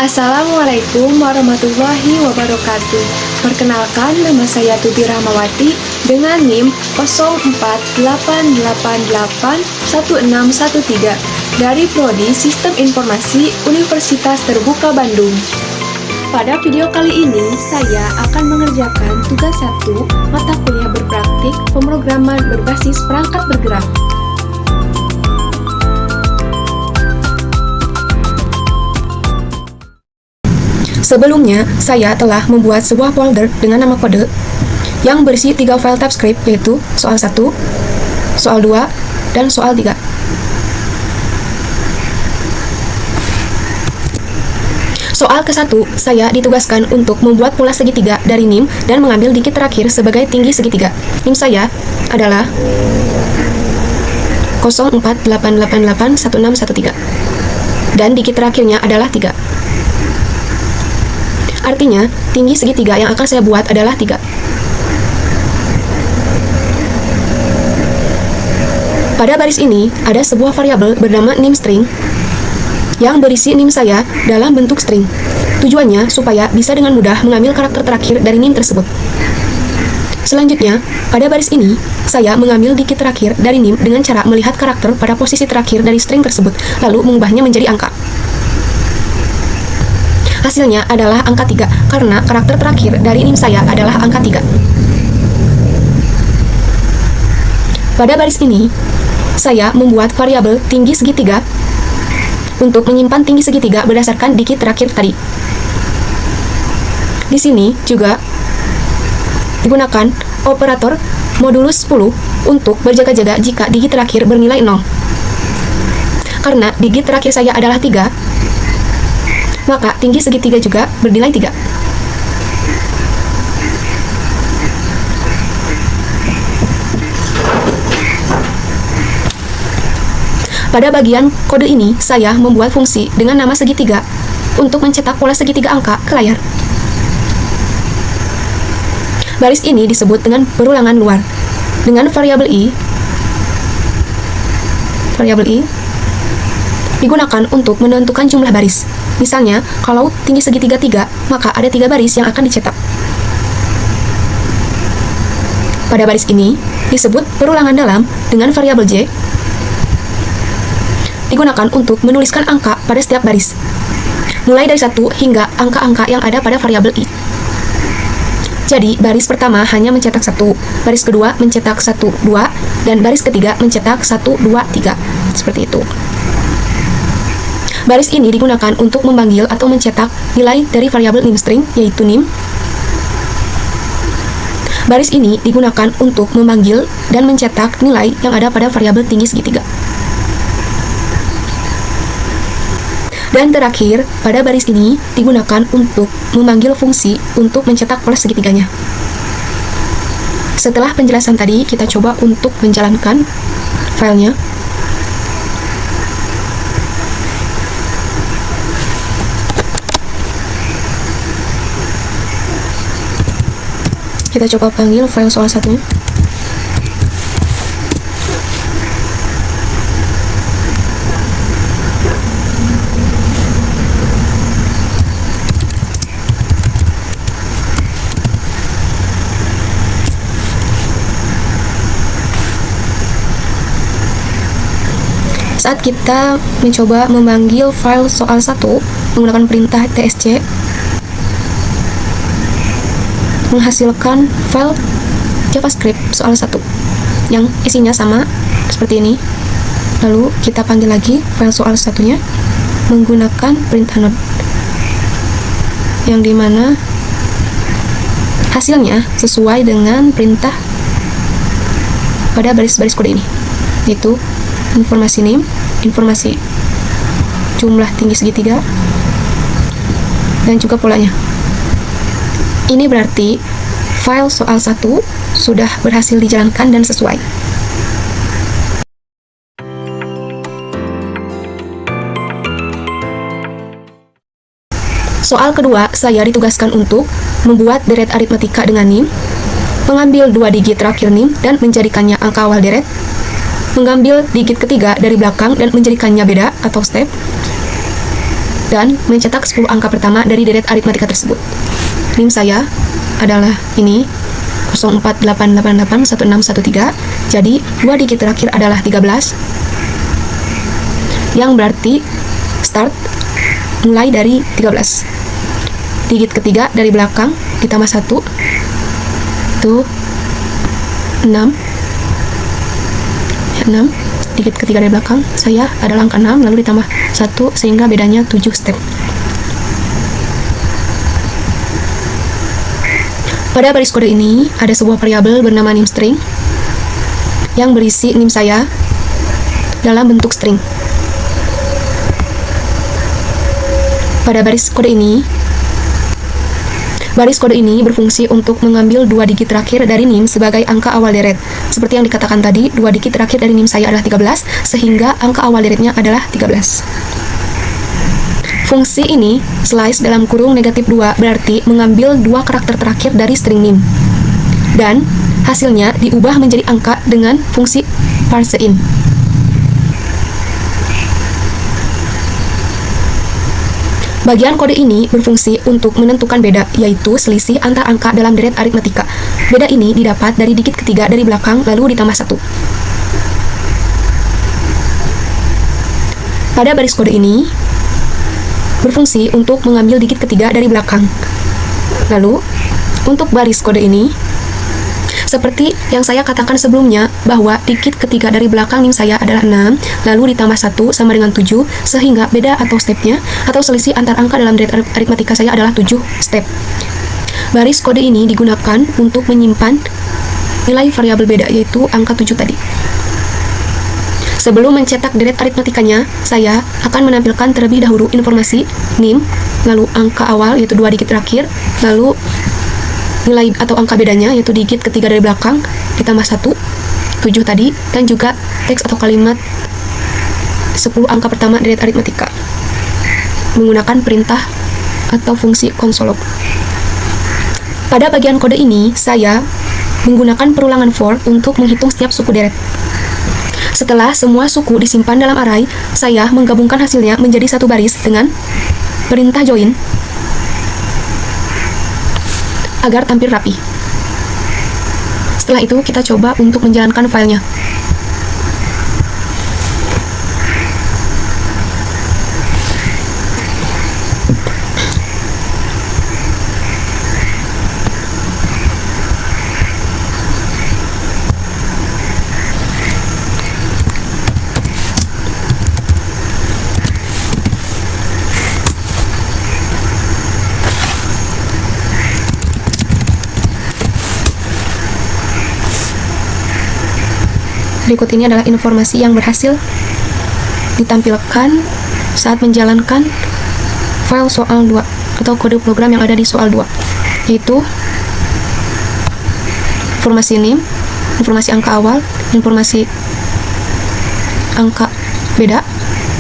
Assalamualaikum warahmatullahi wabarakatuh. Perkenalkan, nama saya Tuti Rahmawati dengan NIM 0488811613 dari Prodi Sistem Informasi Universitas Terbuka Bandung. Pada video kali ini, saya akan mengerjakan tugas 1 mata kuliah berpraktik pemrograman berbasis perangkat bergerak. Sebelumnya, saya telah membuat sebuah folder dengan nama kode yang berisi 3 file TypeScript, yaitu soal 1, soal 2, dan soal 3. Soal ke-1, saya ditugaskan untuk membuat pola segitiga dari NIM dan mengambil dikit terakhir sebagai tinggi segitiga. NIM saya adalah 0488811613 dan dikit terakhirnya adalah 3. Artinya, tinggi segitiga yang akan saya buat adalah 3. Pada baris ini, ada sebuah variabel bernama NIM string yang berisi NIM saya dalam bentuk string. Tujuannya supaya bisa dengan mudah mengambil karakter terakhir dari NIM tersebut. Selanjutnya, pada baris ini, saya mengambil dikit terakhir dari NIM dengan cara melihat karakter pada posisi terakhir dari string tersebut, lalu mengubahnya menjadi angka. Hasilnya adalah angka 3, karena karakter terakhir dari NIM saya adalah angka 3. Pada baris ini, saya membuat variabel tinggi segitiga untuk menyimpan tinggi segitiga berdasarkan dikit terakhir tadi. Di sini juga digunakan operator modulus 10 untuk berjaga-jaga jika dikit terakhir bernilai 0. Karena dikit terakhir saya adalah 3, maka tinggi segitiga juga bernilai 3. Pada bagian kode ini, saya membuat fungsi dengan nama segitiga untuk mencetak pola segitiga angka ke layar. Baris ini disebut dengan perulangan luar. Dengan variabel i digunakan untuk menentukan jumlah baris. Misalnya, kalau tinggi segitiga 3, maka ada 3 baris yang akan dicetak. Pada baris ini disebut perulangan dalam dengan variabel j digunakan untuk menuliskan angka pada setiap baris, mulai dari 1 hingga angka-angka yang ada pada variabel i. Jadi, baris pertama hanya mencetak 1, baris kedua mencetak 1, 2, dan baris ketiga mencetak 1, 2, 3. Seperti itu. Baris ini digunakan untuk memanggil atau mencetak nilai dari variabel NIM string, yaitu NIM. Baris ini digunakan untuk memanggil dan mencetak nilai yang ada pada variabel tinggi segitiga. Dan terakhir, pada baris ini digunakan untuk memanggil fungsi untuk mencetak pola segitiganya. Setelah penjelasan tadi, kita coba untuk menjalankan filenya. Kita coba panggil file soal 1-nya. Saat kita mencoba memanggil file soal 1 menggunakan perintah tsc, menghasilkan file JavaScript soal 1 yang isinya sama seperti ini. Lalu kita panggil lagi file soal 1-nya menggunakan perintah node, yang dimana hasilnya sesuai dengan perintah pada baris-baris kode ini, yaitu informasi NIM, informasi jumlah tinggi segitiga, dan juga polanya. Ini berarti file soal 1 sudah berhasil dijalankan dan sesuai. Soal kedua, saya ditugaskan untuk membuat deret aritmatika dengan NIM, mengambil 2 digit terakhir NIM dan menjadikannya angka awal deret, mengambil digit ketiga dari belakang dan menjadikannya beda atau step, dan mencetak 10 angka pertama dari deret aritmatika tersebut. NIM saya adalah ini 048881613. Jadi 2 digit terakhir adalah 13, yang berarti start mulai dari 13. Digit ketiga dari belakang ditambah 1 itu 6. 6. Digit ketiga dari belakang saya adalah angka 6, lalu ditambah 1 sehingga bedanya 7 step. Pada baris kode ini ada sebuah variabel bernama name string yang berisi NIM saya dalam bentuk string. Pada baris kode ini berfungsi untuk mengambil 2 digit terakhir dari NIM sebagai angka awal deret. Seperti yang dikatakan tadi, 2 digit terakhir dari NIM saya adalah 13, sehingga angka awal deretnya adalah 13. Fungsi ini, slice dalam kurung negatif 2, berarti mengambil 2 karakter terakhir dari string NIM. Dan hasilnya diubah menjadi angka dengan fungsi parseIn. Bagian kode ini berfungsi untuk menentukan beda, yaitu selisih antar angka dalam deret aritmatika. Beda ini didapat dari digit ketiga dari belakang lalu ditambah 1. Pada baris kode ini berfungsi untuk mengambil digit ketiga dari belakang. Lalu, untuk baris kode ini, seperti yang saya katakan sebelumnya, bahwa digit ketiga dari belakang NIM saya adalah 6, lalu ditambah 1 sama dengan 7, sehingga beda atau stepnya, atau selisih antar angka dalam deret aritmatika saya adalah 7 step. Baris kode ini digunakan untuk menyimpan nilai variabel beda, yaitu angka 7 tadi. Sebelum mencetak deret aritmatikanya, saya akan menampilkan terlebih dahulu informasi NIM, lalu angka awal, yaitu 2 digit terakhir, lalu nilai atau angka bedanya, yaitu digit ketiga dari belakang ditambah 1, 7 tadi, dan juga teks atau kalimat 10 angka pertama deret aritmatika menggunakan perintah atau fungsi konsolog. Pada bagian kode ini, saya menggunakan perulangan for untuk menghitung setiap suku deret. Setelah semua suku disimpan dalam array, saya menggabungkan hasilnya menjadi satu baris dengan perintah join agar tampil rapi. Setelah itu, kita coba untuk menjalankan filenya. Berikut ini adalah informasi yang berhasil ditampilkan saat menjalankan file soal 2 atau kode program yang ada di soal 2, yaitu informasi NIM, informasi angka awal, informasi angka beda,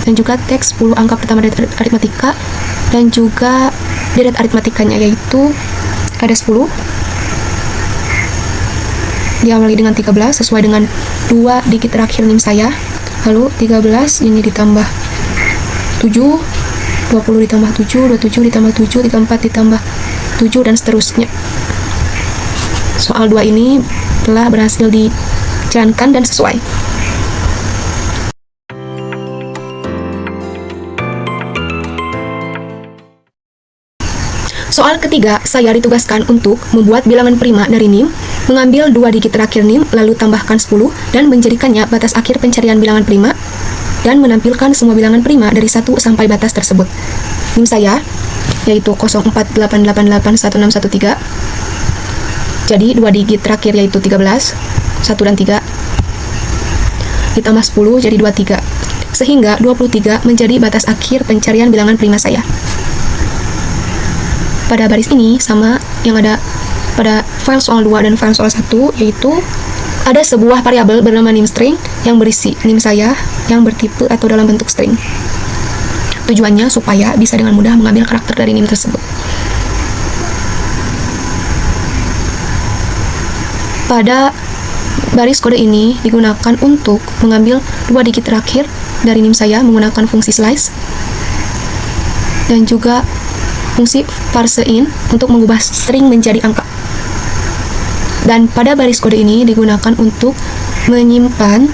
dan juga teks 10 angka pertama deret aritmatika, dan juga deret aritmatikanya, yaitu ada 10, diawali dengan 13 sesuai dengan 2 digit terakhir NIM saya, lalu 13 ini ditambah 7, 20 ditambah 7, 27 ditambah 7, 34 ditambah 7, dan seterusnya. Soal 2 ini telah berhasil dijalankan dan sesuai. Soal ketiga, saya ditugaskan untuk membuat bilangan prima dari NIM, mengambil 2 digit terakhir NIM, lalu tambahkan 10, dan menjadikannya batas akhir pencarian bilangan prima, dan menampilkan semua bilangan prima dari 1 sampai batas tersebut. NIM saya, yaitu 048881613, jadi 2 digit terakhir yaitu 13, 1 dan 3, ditambah 10 jadi 23, sehingga 23 menjadi batas akhir pencarian bilangan prima saya. Pada baris ini sama yang ada pada file soal 2 dan file soal 1, yaitu ada sebuah variabel bernama name string yang berisi NIM saya yang bertipe atau dalam bentuk string. Tujuannya supaya bisa dengan mudah mengambil karakter dari NIM tersebut. Pada baris kode ini digunakan untuk mengambil 2 digit terakhir dari NIM saya menggunakan fungsi slice. dan juga fungsi parse in untuk mengubah string menjadi angka. Dan pada baris kode ini digunakan untuk menyimpan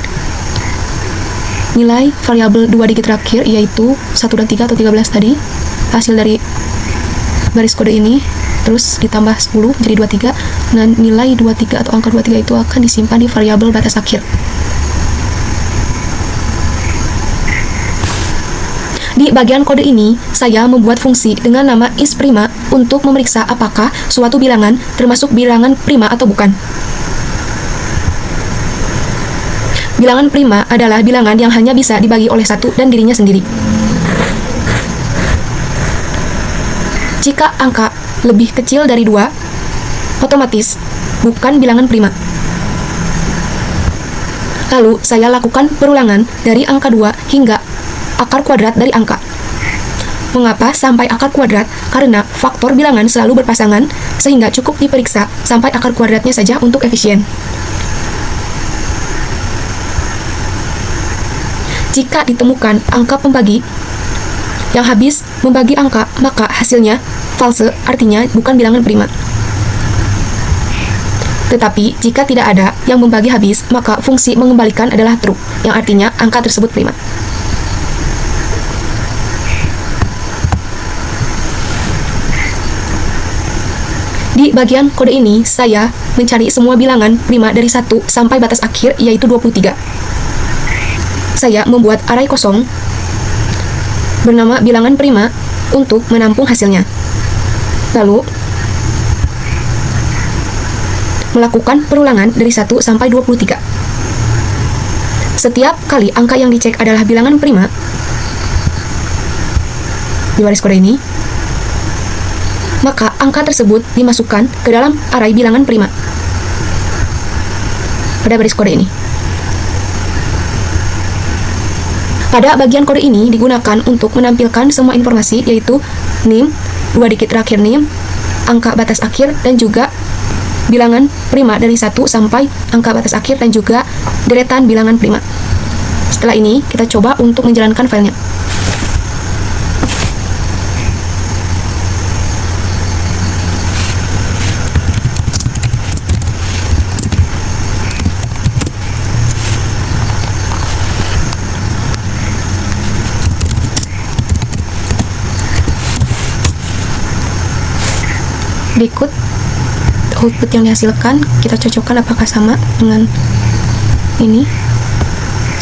nilai variabel 2 digit terakhir, yaitu 1 dan 3 atau 13 tadi, hasil dari baris kode ini, terus ditambah 10 jadi 23, dan nilai 23 atau angka 23 itu akan disimpan di variabel batas akhir. Di bagian kode ini, saya membuat fungsi dengan nama isPrima untuk memeriksa apakah suatu bilangan termasuk bilangan prima atau bukan. Bilangan prima adalah bilangan yang hanya bisa dibagi oleh satu dan dirinya sendiri. Jika angka lebih kecil dari 2, otomatis bukan bilangan prima. Lalu saya lakukan perulangan dari angka 2 hingga akar kuadrat dari angka. Mengapa sampai akar kuadrat? Karena faktor bilangan selalu berpasangan, sehingga cukup diperiksa sampai akar kuadratnya saja untuk efisien. Jika ditemukan angka pembagi yang habis membagi angka, maka hasilnya false, artinya bukan bilangan prima. Tetapi jika tidak ada yang membagi habis, maka fungsi mengembalikan adalah true, yang artinya angka tersebut prima. Di bagian kode ini, saya mencari semua bilangan prima dari 1 sampai batas akhir, yaitu 23. Saya membuat array kosong bernama bilangan prima untuk menampung hasilnya. Lalu, melakukan perulangan dari 1 sampai 23. Setiap kali angka yang dicek adalah bilangan prima di baris kode ini, maka angka tersebut dimasukkan ke dalam array bilangan prima pada baris kode ini. Pada bagian kode ini digunakan untuk menampilkan semua informasi, yaitu nim, 2 digit terakhir nim, angka batas akhir, dan juga bilangan prima dari 1 sampai angka batas akhir, dan juga deretan bilangan prima. Setelah ini, kita coba untuk menjalankan filenya. Berikut output yang dihasilkan, kita cocokkan apakah sama dengan ini.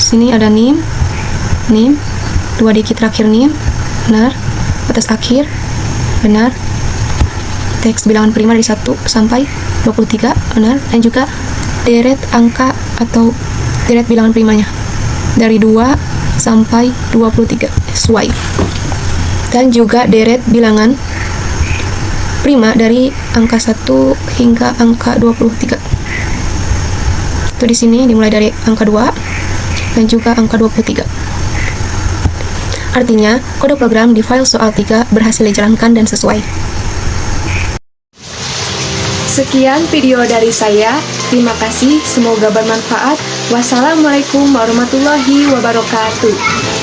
Sini ada nim, 2 digit terakhir nim, benar, batas akhir, benar, teks bilangan prima dari 1 sampai 23, benar, dan juga deret angka atau deret bilangan primanya dari 2 sampai 23, sesuai. Dan juga deret bilangan prima dari angka 1 hingga angka 23. Itu di sini dimulai dari angka 2 dan juga angka 23. Artinya, kode program di file soal 3 berhasil dijalankan dan sesuai. Sekian video dari saya. Terima kasih, semoga bermanfaat. Wassalamualaikum warahmatullahi wabarakatuh.